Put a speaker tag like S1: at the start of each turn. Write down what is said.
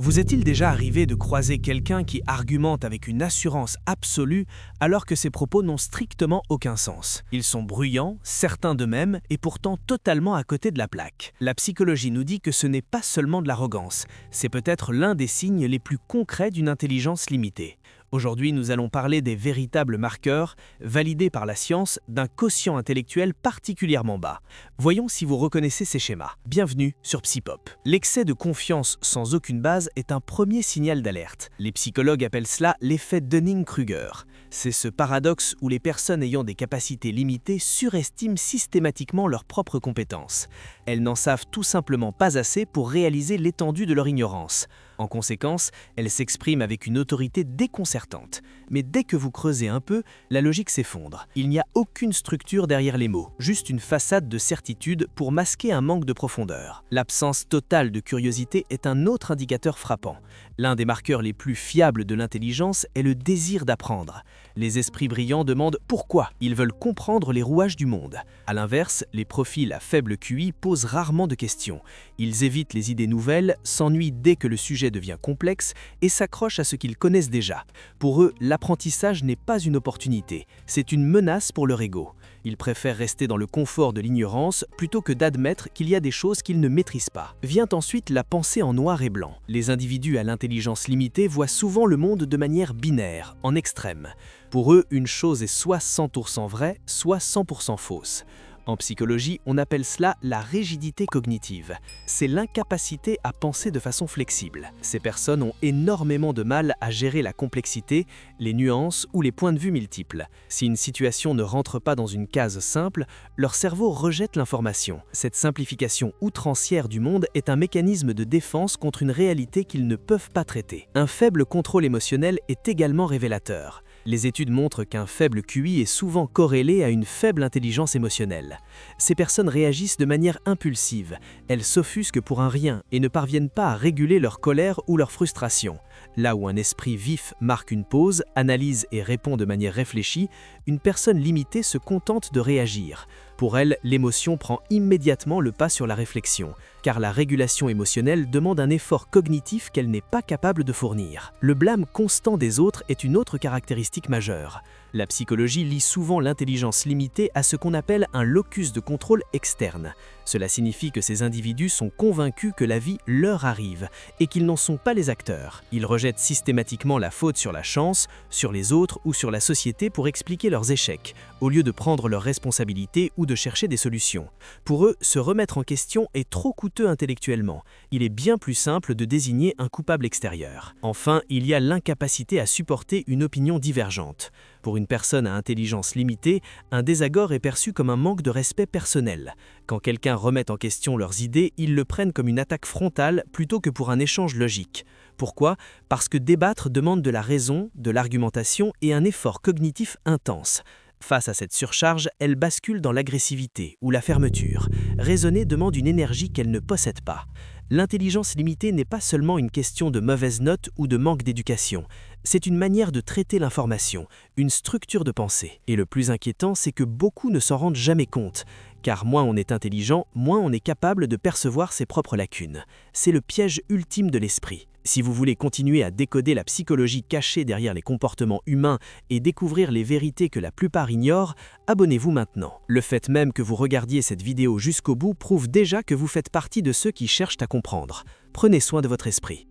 S1: Vous est-il déjà arrivé de croiser quelqu'un qui argumente avec une assurance absolue alors que ses propos n'ont strictement aucun sens? Ils sont bruyants, certains d'eux-mêmes et pourtant totalement à côté de la plaque. La psychologie nous dit que ce n'est pas seulement de l'arrogance, c'est peut-être l'un des signes les plus concrets d'une intelligence limitée. Aujourd'hui, nous allons parler des véritables marqueurs, validés par la science, d'un quotient intellectuel particulièrement bas. Voyons si vous reconnaissez ces schémas. Bienvenue sur Psypop. L'excès de confiance sans aucune base est un premier signal d'alerte. Les psychologues appellent cela l'effet Dunning-Kruger. C'est ce paradoxe où les personnes ayant des capacités limitées surestiment systématiquement leurs propres compétences. Elles n'en savent tout simplement pas assez pour réaliser l'étendue de leur ignorance. En conséquence, elles s'expriment avec une autorité déconcertante. Mais dès que vous creusez un peu, la logique s'effondre. Il n'y a aucune structure derrière les mots, juste une façade de certitude pour masquer un manque de profondeur. L'absence totale de curiosité est un autre indicateur frappant. L'un des marqueurs les plus fiables de l'intelligence est le désir d'apprendre. Les esprits brillants demandent pourquoi. Ils veulent comprendre les rouages du monde. À l'inverse, les profils à faible QI posent rarement de questions. Ils évitent les idées nouvelles, s'ennuient dès que le sujet devient complexe et s'accrochent à ce qu'ils connaissent déjà. Pour eux, l'apprentissage n'est pas une opportunité, c'est une menace pour leur ego. Ils préfèrent rester dans le confort de l'ignorance plutôt que d'admettre qu'il y a des choses qu'ils ne maîtrisent pas. Vient ensuite la pensée en noir et blanc. Les individus à l'intelligence limitée voient souvent le monde de manière binaire, en extrême. Pour eux, une chose est soit 100% vraie, soit 100% fausse. En psychologie, on appelle cela la rigidité cognitive. C'est l'incapacité à penser de façon flexible. Ces personnes ont énormément de mal à gérer la complexité, les nuances ou les points de vue multiples. Si une situation ne rentre pas dans une case simple, leur cerveau rejette l'information. Cette simplification outrancière du monde est un mécanisme de défense contre une réalité qu'ils ne peuvent pas traiter. Un faible contrôle émotionnel est également révélateur. Les études montrent qu'un faible QI est souvent corrélé à une faible intelligence émotionnelle. Ces personnes réagissent de manière impulsive, elles s'offusquent pour un rien et ne parviennent pas à réguler leur colère ou leur frustration. Là où un esprit vif marque une pause, analyse et répond de manière réfléchie, une personne limitée se contente de réagir. Pour elle, l'émotion prend immédiatement le pas sur la réflexion, car la régulation émotionnelle demande un effort cognitif qu'elle n'est pas capable de fournir. Le blâme constant des autres est une autre caractéristique majeure. La psychologie lie souvent l'intelligence limitée à ce qu'on appelle un locus de contrôle externe. Cela signifie que ces individus sont convaincus que la vie leur arrive et qu'ils n'en sont pas les acteurs. Ils rejettent systématiquement la faute sur la chance, sur les autres ou sur la société pour expliquer leurs échecs, au lieu de prendre leurs responsabilités ou de chercher des solutions. Pour eux, se remettre en question est trop coûteux intellectuellement. Il est bien plus simple de désigner un coupable extérieur. Enfin, il y a l'incapacité à supporter une opinion divergente. Pour une personne à intelligence limitée, un désaccord est perçu comme un manque de respect personnel. Quand quelqu'un remet en question leurs idées, ils le prennent comme une attaque frontale plutôt que pour un échange logique. Pourquoi? Parce que débattre demande de la raison, de l'argumentation et un effort cognitif intense. Face à cette surcharge, elle bascule dans l'agressivité ou la fermeture. Raisonner demande une énergie qu'elle ne possède pas. L'intelligence limitée n'est pas seulement une question de mauvaise note ou de manque d'éducation. C'est une manière de traiter l'information, une structure de pensée. Et le plus inquiétant, c'est que beaucoup ne s'en rendent jamais compte. Car moins on est intelligent, moins on est capable de percevoir ses propres lacunes. C'est le piège ultime de l'esprit. Si vous voulez continuer à décoder la psychologie cachée derrière les comportements humains et découvrir les vérités que la plupart ignorent, abonnez-vous maintenant. Le fait même que vous regardiez cette vidéo jusqu'au bout prouve déjà que vous faites partie de ceux qui cherchent à comprendre. Prenez soin de votre esprit.